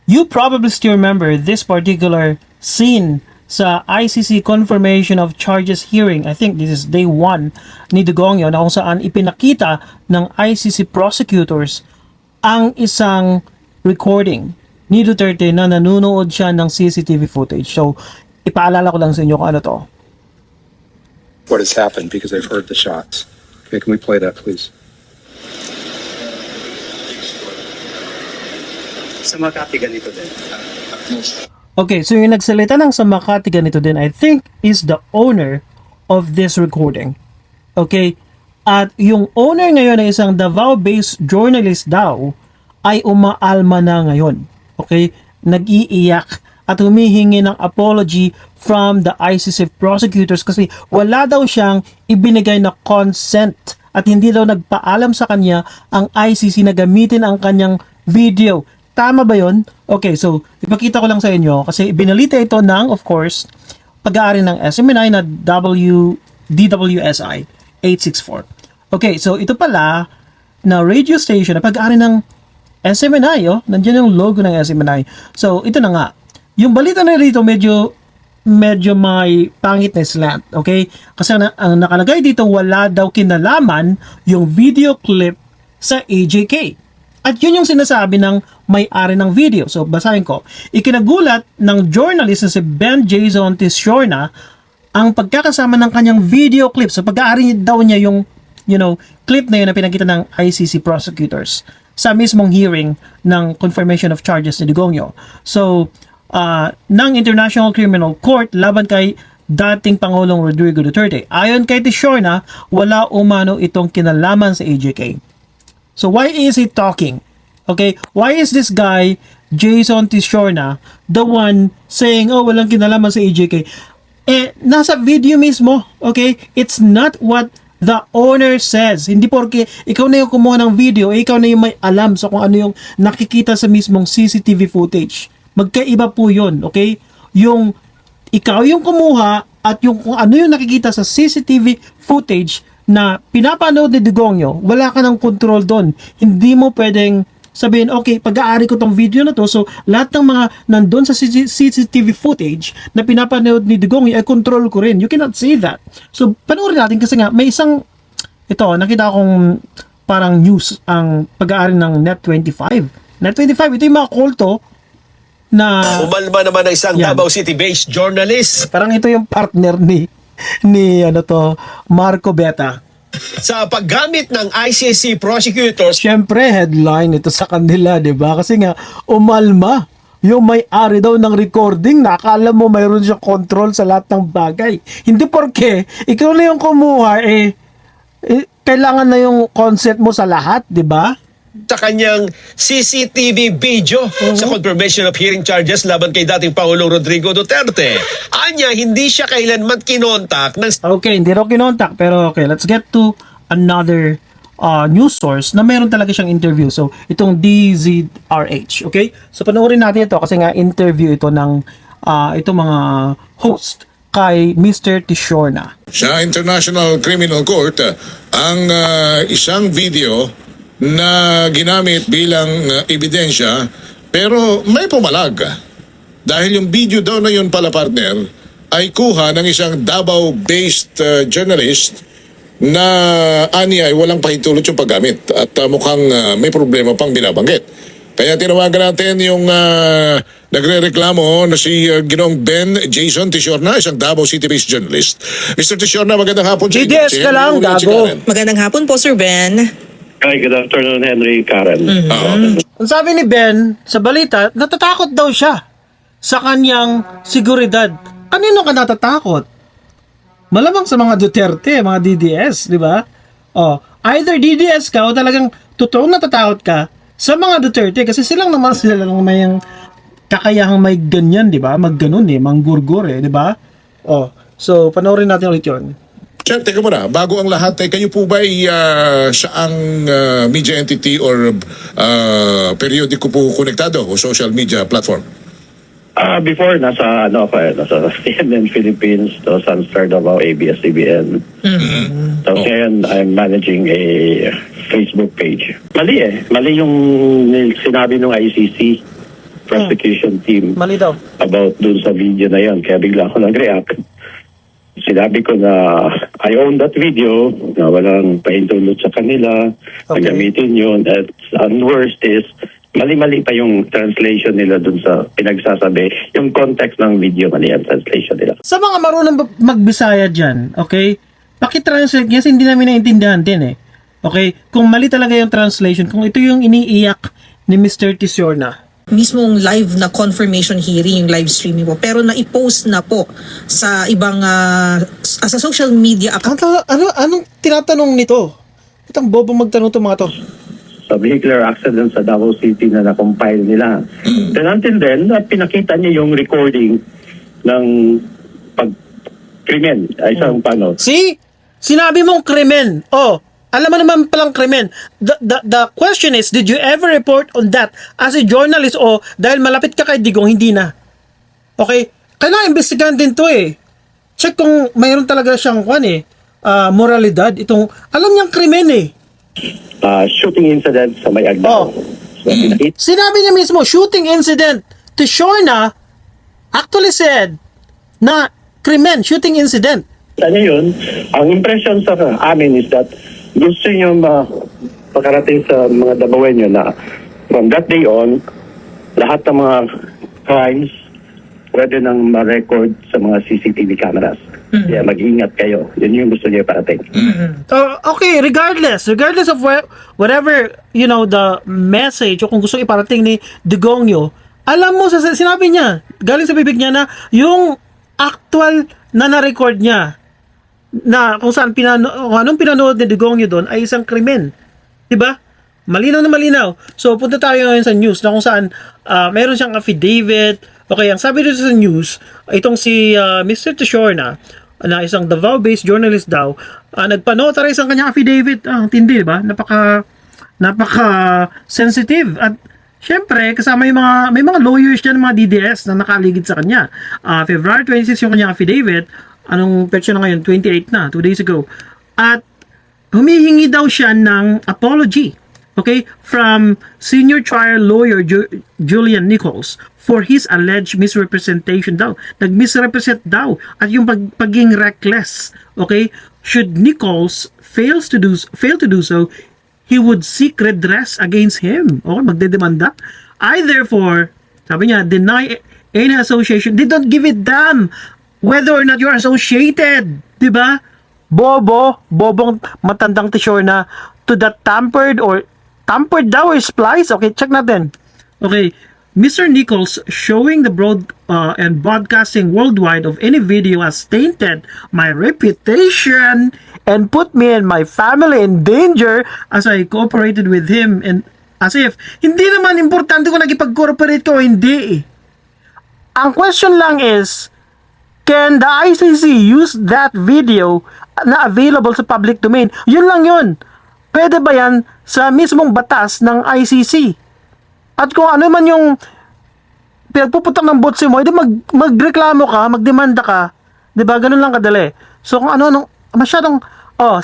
you probably still remember this particular scene sa ICC confirmation of charges hearing. I think this is day 1 ni Dugongyo, na kung saan ipinakita ng ICC prosecutors ang isang recording ni Duterte na nanonood siya ng CCTV footage. So, ipaalala ko lang sa inyo kung ano to. What has happened, because I've heard the shots. Okay, can we play that, please? Sa Makati ganito din. Okay, so yung nagsalita ng sa Makati ganito din, I think is the owner of this recording. Okay? At yung owner ngayon na isang Davao-based journalist daw ay umaalma na ngayon. Okay? Nag-iiyak at humihingi ng apology from the ICC prosecutors kasi wala daw siyang ibinigay na consent at hindi daw nagpaalam sa kanya ang ICC na gamitin ang kanyang video. Tama ba yun? Okay, so ipakita ko lang sa inyo kasi binalita ito ng, of course, pag-aari ng SMNI na DWSI 864. Okay, so ito pala na radio station na pag-aari ng SMNI, oh, nandiyan yung logo ng SMNI. So ito na nga, yung balita na dito medyo may pangit na slant, okay? Kasi ang nakalagay dito, wala daw kinalaman yung video clip sa AJK. At yun yung sinasabi ng may-ari ng video. So, basahin ko. Ikinagulat ng journalist na si Ben Jason Tishorna ang pagkakasama ng kanyang video clip. So, pag-aari daw niya yung, clip na yun na pinakita ng ICC prosecutors sa mismong hearing ng confirmation of charges ni Dugongyo. So, ng International Criminal Court laban kay dating Pangulong Rodrigo Duterte. Ayon kay Tishorna, wala umano itong kinalaman sa AJK. So why is he talking? Okay, why is this guy, Jason Tishorna, the one saying, oh, walang kinalaman sa AJK? Nasa video mismo, okay? It's not what the owner says. Hindi porke ikaw na yung kumuha ng video, ikaw na yung may alam sa kung ano yung nakikita sa mismong CCTV footage. Magkaiba po yun, okay? Yung ikaw yung kumuha at yung kung ano yung nakikita sa CCTV footage na pinapanood ni Dugongyo, wala ka ng control doon. Hindi mo pwedeng sabihin, okay, pag-aari ko tong video na to, so lahat ng mga nandun sa CCTV footage na pinapanood ni Dugongyo ay control ko rin. You cannot say that. So, panoorin natin kasi nga, may isang, ito, nakita akong parang news ang pag-aari ng Net25. Net25, ito yung mga kulto na Umalma naman ng isang Yan. Davao City-based journalist parang ito yung partner ni Marco Beta. sa paggamit ng ICC prosecutors. Siyempre, headline ito sa kanila, di ba? Kasi nga, umalma. Yung may-ari daw ng recording, nakakala mo mayroon siya control sa lahat ng bagay. Hindi porke, ikaw na yung kumuha, kailangan na yung consent mo sa lahat, di ba? Sa kanyang CCTV video sa confirmation of hearing charges laban kay dating Pangulong Rodrigo Duterte. Anya, hindi siya kailanman kinontak ng Okay, hindi raw kinontak, pero okay, let's get to another news source na meron talaga siyang interview. So, itong DZRH, okay? So, panoorin natin ito kasi nga interview ito ng itong mga host kay Mr. Tishorna. Sa International Criminal Court, ang isang video na ginamit bilang ebidensya pero may pumalag. Dahil yung video daw na yun pala, partner, ay kuha ng isang Davao-based journalist na ani ay walang pahintulot yung paggamit at mukhang may problema pang binabanggit. Kaya tinawagan natin yung nagre-reklamo na si Ginoong Ben Jason Tishorna, isang Davao City-based journalist. Mr. Tishorna, magandang hapon sa inyo. GDS ka lang, gago. Magandang hapon po, Sir Ben. Hi, good afternoon, Henry, Karen. Ang sabi ni Ben sa balita, natatakot daw siya sa kanyang seguridad. Kanino ka natatakot? Malamang sa mga Duterte, mga DDS, di ba? Either DDS ka o talagang totoong natatakot ka sa mga Duterte kasi sila lang may kakayahang may ganyan, di ba? Magganon manggurgur di ba? So panoorin natin ulit yun. Sir, teka muna, bago ang lahat, kayo po ba saang media entity or periodiko po konektado o social media platform? Before, nasa CNN Philippines, to Sunstar Davao, ABS-CBN. So, ngayon, I'm managing a Facebook page. Mali yung sinabi ng ICC prosecution team Mali daw. about dun sa video na yon. Kaya bigla ako nag-react. Sinabi ko na I own that video, na walang pahintulot sa kanila, Okay. na gamitin yun. At ang worst is, mali-mali pa yung translation nila dun sa pinagsasabi. Yung context ng video, mali ang translation nila. Sa mga marunong magbisaya dyan, okay, pakitranslate niya kasi hindi namin naiintindihan din eh. Okay, kung mali talaga yung translation, kung ito yung iniiyak ni Mr. Tisorna. Mismong live na confirmation hearing, yung live streaming po. Pero na-post na po sa ibang, sa social media account. Anong tinatanong nito? Itang bobo magtanong to mga to. Sa vehicular accident sa Davao City na na-compile nila. Then until then, pinakita niya yung recording ng pag-krimen. Ay, isang paano. See? Sinabi mong krimen. Oh, alam mo naman palang krimen. The question is, did you ever report on that as a journalist o dahil malapit ka kay Digong, hindi na? Okay? Kailangan imbestigahan din to eh. Check kung mayroon talaga siyang moralidad. Itong, alam niyang krimen eh. Shooting incident sa may Agdao. So, pinakita Sinabi niya mismo, shooting incident. Tisorna actually said na krimen, shooting incident. niya yun. Ang impression sa amin is that gusto niyo makarating sa mga Dabawenyo na from that day on, lahat ng mga crimes pwede nang ma-record sa mga CCTV cameras. Kaya mag-ingat kayo. Yun yung gusto niyo parating. Okay, regardless of whatever, the message o kung gusto iparating ni Digongyo, alam mo, sinabi niya, galing sa bibig niya na yung actual na na-record niya, na kung saan anong pinanood ni Digongyo doon ay isang krimen. 'Di ba? Malinaw na malinaw. So punta tayo ngayon sa news na kung saan meron siyang affidavit. Okay, ang sabi dito sa news, itong si Mr. Tisorna na isang Davao-based journalist daw, nagpa-notarize ang kanyang affidavit. Ang tindi, 'di ba? Napaka sensitive at syempre, kasama may mga lawyers dyan, mga DDS na nakaligid sa kanya. February 26 yung kanyang affidavit. Anong petsa na ngayon? 28 na, 2 days ago. At humihingi daw siya ng apology, okay, from senior trial lawyer Julian Nichols for his alleged misrepresentation daw. Nag-misrepresent daw at yung pagiging reckless, okay? Should Nichols fail to do so, he would seek redress against him. Okay, magdedemanda. I therefore, sabi niya, deny any association. They don't give it damn whether or not you're associated. Diba? Bobong matandang Tisorna to that tampered daw or splice. Okay, check natin. Okay, Mr. Nichols showing the and broadcasting worldwide of any video has tainted my reputation and put me and my family in danger as I cooperated with him, and as if hindi naman importante kung nagipag-cooperate ka o hindi. Ang question lang is, can the ICC use that video na available sa public domain? Yun lang yun. Pwede ba yan sa mismong batas ng ICC? At kung ano man yung pinagpuputak ng botse mo, edi magreklamo ka, magdemanda ka. Diba? Ganun lang kadali. So kung ano, masyadong,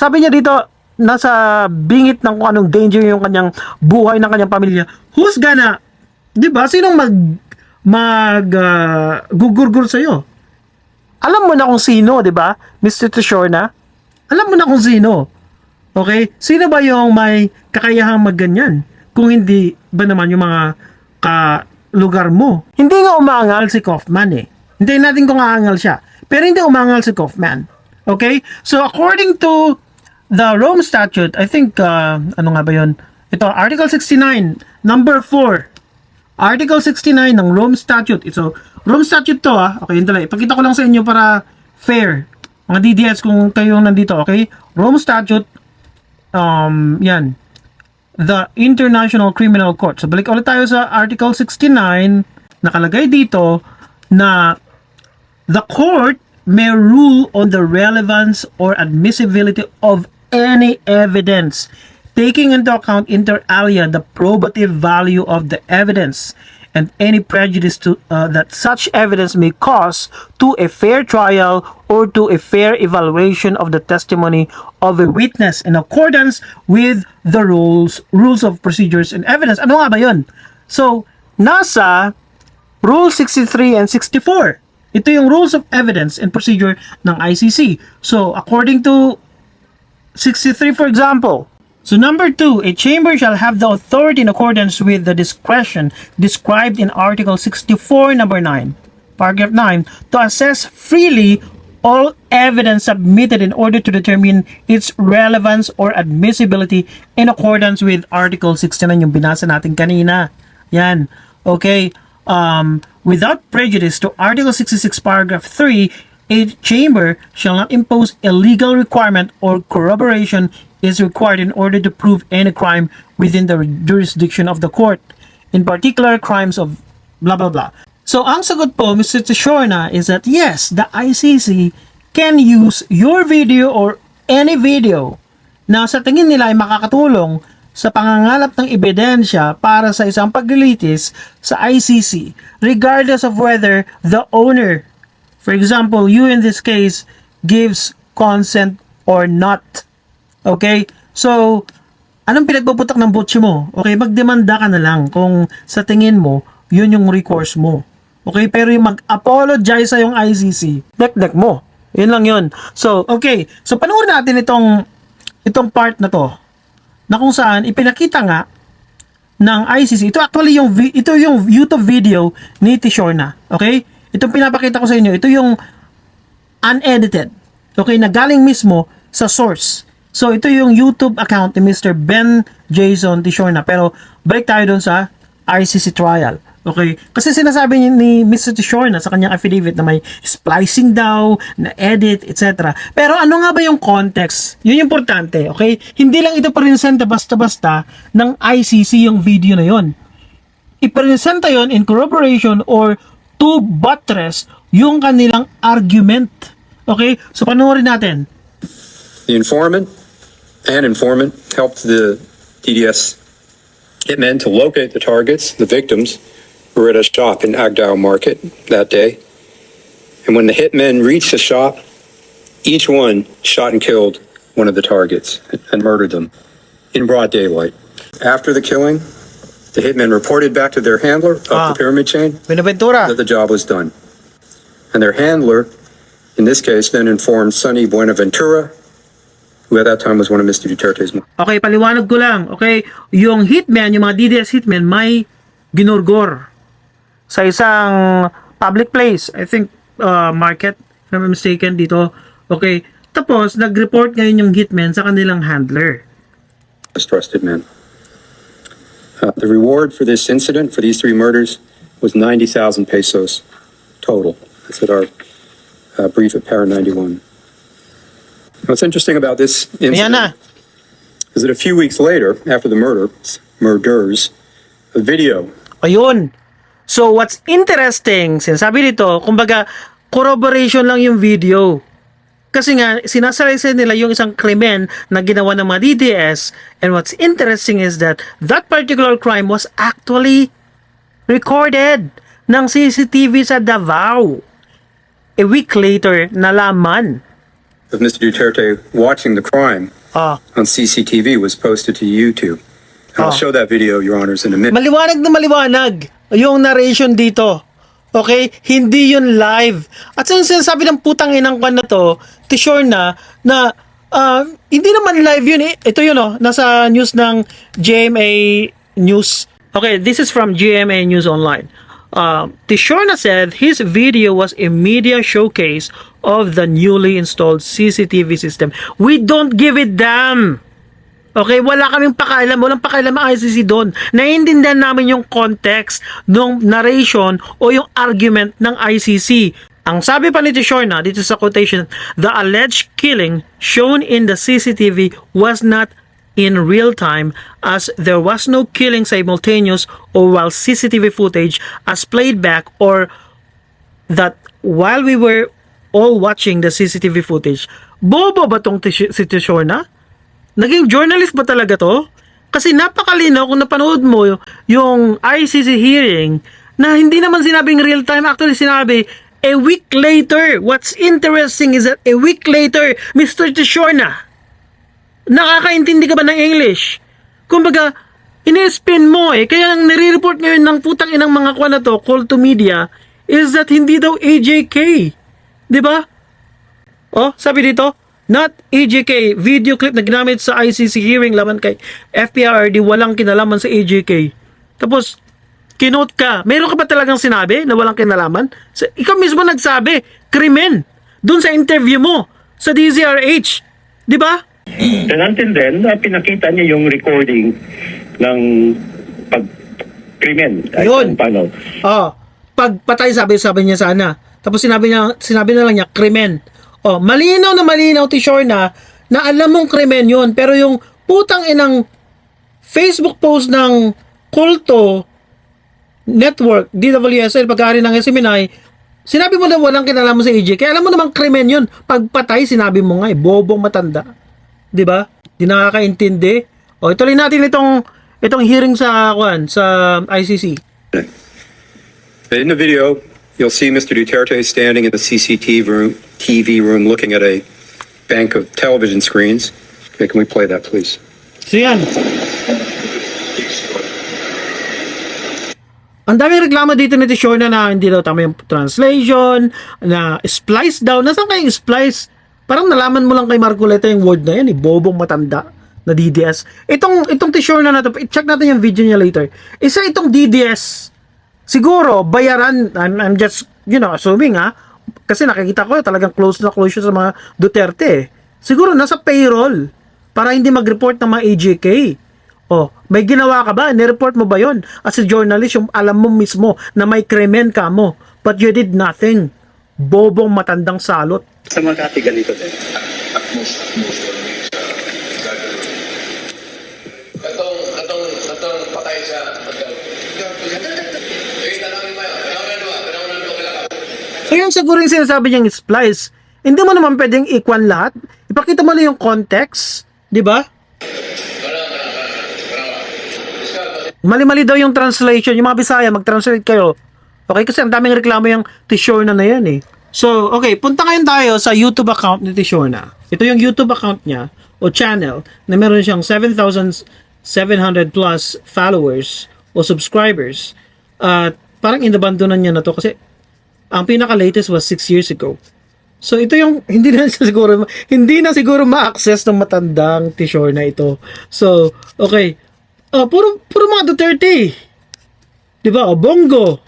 sabi niya dito, nasa bingit ng kung anong danger yung kanyang buhay ng kanyang pamilya. Who's gonna, diba? Sinong gugurgur sa'yo? Alam mo na kung sino, di ba? Mr. Tisorna? Alam mo na kung sino. Okay? Sino ba yung may kakayahang magganyan? Kung hindi ba naman yung mga lugar mo? Hindi nga umangal si Kaufman eh. Hintayin natin kung aangal siya. Pero hindi umangal si Kaufman. Okay? So, according to the Rome Statute, I think, ano nga ba yun? Ito, Article 69, number 4. Article 69 ng Rome Statute. So, Rome Statute to Okay, yun talaga. Ipakita ko lang sa inyo para fair. Mga DDS kung kayo nandito, okay? Rome Statute, yan. The International Criminal Court. So, balik ulit tayo sa Article 69. Nakalagay dito na the court may rule on the relevance or admissibility of any evidence, taking into account inter alia the probative value of the evidence and any prejudice that such evidence may cause to a fair trial or to a fair evaluation of the testimony of a witness in accordance with the rules of procedures and evidence. Ano nga ba yun? So, nasa Rule 63 and 64. Ito yung Rules of Evidence and Procedure ng ICC. So, according to 63, for example, so number 2, a chamber shall have the authority in accordance with the discretion described in Article 64, number 9, paragraph 9, to assess freely all evidence submitted in order to determine its relevance or admissibility in accordance with Article 69, yung binasa natin kanina. Yan. Okay. Without prejudice to Article 66, paragraph 3, a chamber shall not impose a legal requirement or corroboration is required in order to prove any crime within the jurisdiction of the court. In particular, crimes of blah blah blah. So, ang sagot po, Mr. Tishorna, is that yes, the ICC can use your video or any video na sa tingin nila ay makakatulong sa pangangalap ng ebidensya para sa isang paglilitis sa ICC, regardless of whether the owner, for example, you in this case, gives consent or not. Okay? So, anong pinagpuputak ng butsi mo? Okay, magdemanda ka na lang kung sa tingin mo, yun yung recourse mo. Okay, pero yung mag-apologize sa yung ICC, dekdek mo. Yun lang yun. So, okay. So, panoorin natin itong part na to, na kung saan ipinakita nga ng ICC. Ito actually ito yung YouTube video ni Tishorna. Okay? Itong pinapakita ko sa inyo, ito yung unedited. Okay, na galing mismo sa source. So, ito yung YouTube account ni Mr. Ben Jason Tishorna. Pero, balik tayo dun sa ICC trial. Okay? Kasi sinasabi ni Mr. Tishorna sa kanyang affidavit na may splicing daw, na edit, etc. Pero ano nga ba yung context? Yun yung importante. Okay? Hindi lang ito presenta basta-basta ng ICC yung video na yon. Ipresenta yon in corroboration or to buttress yung kanilang argument. Okay? So, panoorin natin. The informant helped the DDS hitmen to locate the targets, the victims, who were at a shop in Agdao Market that day. And when the hitmen reached the shop, each one shot and killed one of the targets and murdered them in broad daylight. After the killing, the hitmen reported back to their handler up the pyramid chain Buenaventura. that the job was done. And their handler, in this case, then informed Sonny Buenaventura, who at that time was one of Mr. Duterte's. Okay, paliwanag ko lang. Okay, yung hitman, yung mga DDS hitmen, may ginurgor sa isang public place. I think market, if I'm not mistaken, dito. Okay, tapos nag-report ngayon yung hitman sa kanilang handler. Trusted men. The reward for this incident, for these 3 murders, was 90,000 pesos total. That's at our brief at Para 91. What's interesting about this Ayan na. incident is that a few weeks later, after the murders, a video Ayun. So, what's interesting, sinasabi dito, kumbaga, corroboration lang yung video. Kasi nga, sinasalaysay nila yung isang krimen na ginawa ng mga DDS, and what's interesting is that that particular crime was actually recorded ng CCTV sa Davao. A week later, nalaman. of Mr. Duterte watching the crime on CCTV was posted to YouTube. And I'll show that video, Your Honors, in a minute. Maliwanag na maliwanag yung narration dito. Okay? Hindi yun live. At sinasabi ng putang inang kwan na to, Tishorna, na hindi naman live yun eh. Ito yun oh, nasa news ng GMA News. Okay, this is from GMA News Online. Tishorna said his video was a media showcase of the newly installed CCTV system. We don't give it damn. Okay, wala kaming pakialam, walang pakialam ang ICC doon. Naiintindihan namin yung context ng narration o yung argument ng ICC. Ang sabi pa ni Tishorna dito sa quotation, the alleged killing shown in the CCTV was not in real time as there was no killing simultaneous or while CCTV footage as played back or that while we were all watching the CCTV footage. Bobo ba tong si Tishorna? Naging journalist ba talaga to? Kasi napakalinaw kung napanood mo yung ICC hearing na hindi naman sinabing real time. Actually sinabi, a week later. What's interesting is that a week later, Mr. Tishorna, nakakaintindi ka ba ng English? Kumbaga, Ine-spin mo eh. Kaya ang nire-report ngayon ng putang inang mga kwan na to, call to media, is that hindi daw AJK. Di ba? Oh, sabi dito, not AJK. Video clip na ginamit sa ICC hearing laban kay FPRD, walang kinalaman sa AJK. Tapos, kinote ka. Meron ka ba talagang sinabi na walang kinalaman? Ikaw mismo nagsabi, krimen. Doon sa interview mo, sa DZRH. Di ba? And until then, pinakita niya yung recording ng pagkrimen. Yun. Paano? Oh, pagpatay sabi niya sana. Tapos sinabi na lang niya krimen. Oh, malinaw Tishorna na alam mong krimen 'yun, pero yung putang inang Facebook post ng Kulto Network, DWSL, pag-aari ng SMNI, sinabi mo na walang kinalaman sa EJ. Kaya alam mo namang krimen 'yun. Pagpatay sinabi mo nga bobong matanda. 'Di ba? Di nakakaintindi. Oh, ituloy natin itong hearing sa ICC. In the video, you'll see Mr. Duterte standing in the TV room looking at a bank of television screens. Okay, can we play that, please? So yan. Ang daming reklamo dito ni Tishorna na hindi daw tama yung translation, na splice daw. Nasaan kayong splice? Parang nalaman mo lang kay Marcoleta yung word na yan, bobong matanda na DDS. Itong Tishorna na to, check natin yung video niya later. Isa itong DDS. Siguro, bayaran, I'm just, assuming kasi nakikita ko talagang close siya sa mga Duterte. Siguro nasa payroll para hindi mag-report ng mga AJK. Oh, may ginawa ka ba? Nireport mo ba yon? As a journalist, yung alam mo mismo na may krimen ka mo, but you did nothing. Bobong matandang salot. Sa Makati ganito din. Atong patay siya. So yung siguro yung sinasabi niyang splice, hindi mo naman pwedeng ikwan lahat. Ipakita mo na yung context, di ba? Mali-mali daw yung translation. Yung mga Bisaya, mag-translate kayo. Okay, kasi ang daming reklamo yung Tishorna na yan eh. So, okay, punta ngayon tayo sa YouTube account ni Tishorna. Ito yung YouTube account niya o channel na meron siyang 7,700 plus followers o subscribers. At parang inabandonan niya na to kasi ang pinaka-latest was 6 years ago. So ito yung hindi na siguro ma-access ng matandang Tishorna ito. So, okay. Puro mga Duterte. 'Di ba? O Bongo.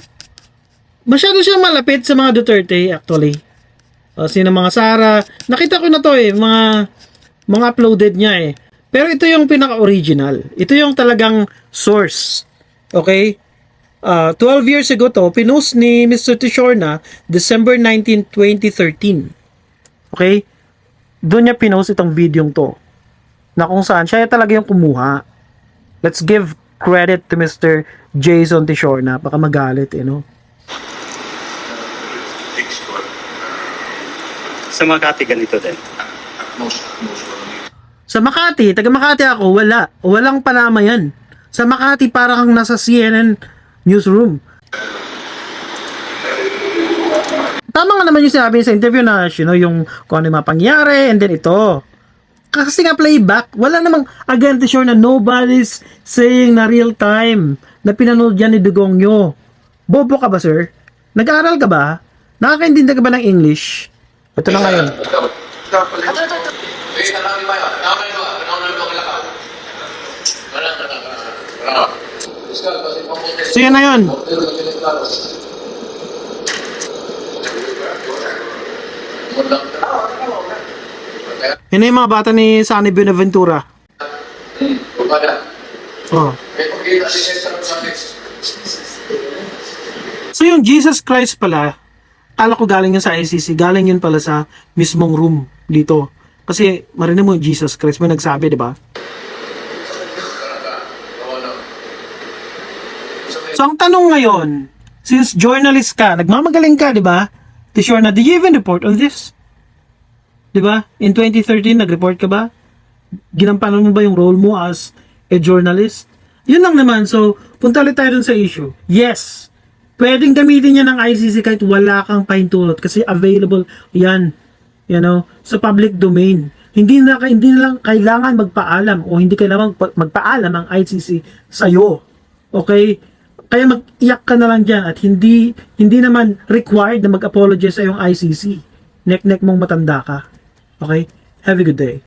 Masyado siyang malapit sa mga Duterte actually. Sino mga Sara, nakita ko na to mga uploaded niya eh. Pero ito yung pinaka-original. Ito yung talagang source. Okay? 12 years ago to, pinost ni Mr. Tishorna, December 19, 2013. Okay? Doon niya pinost itong video to. Na kung saan, siya talaga yung kumuha. Let's give credit to Mr. Jason Tishorna. Baka magalit, Sa Makati ganito din. Sa Makati, taga Makati ako, walang Panama yan. Sa Makati, parang kang nasa CNN newsroom. Tama nga naman yung sinabi sa interview na, yung kung ano yung mga pangyari, and then ito. Kasi nga playback, wala namang, again, to sure na nobody's saying na real time na pinanood yan ni Dugongyo. Bobo ka ba, sir? Nag-aaral ka ba? Nakakaintindi ka ba ng English? Ito na ngayon. So yan na yun. Yan na yung mga bata ni Sunny Buenaventura. Oh. So yung Jesus Christ pala, kala ko galing yun sa ICC, galing yun pala sa mismong room dito. Kasi marinig mo yung Jesus Christ, may nagsabi, di ba? So ang tanong ngayon, since journalist ka, nagmamagaling ka, di ba? Tishorna, did you even report on this? Di ba? In 2013, nag-report ka ba? Ginampanan mo ba yung role mo as a journalist? Yun lang naman. So, punta ulit tayo dun sa issue. Yes, pwedeng gamitin niya ng ICC kahit wala kang pahintulot kasi available yan, sa public domain. hindi na lang kailangan magpaalam o hindi kailangan magpaalam ang ICC sa iyo. Okay? Kaya mag-iyak ka na lang diyan at hindi naman required na mag-apologize sa yung ICC. Nek-nek mong matanda ka. Okay? Have a good day.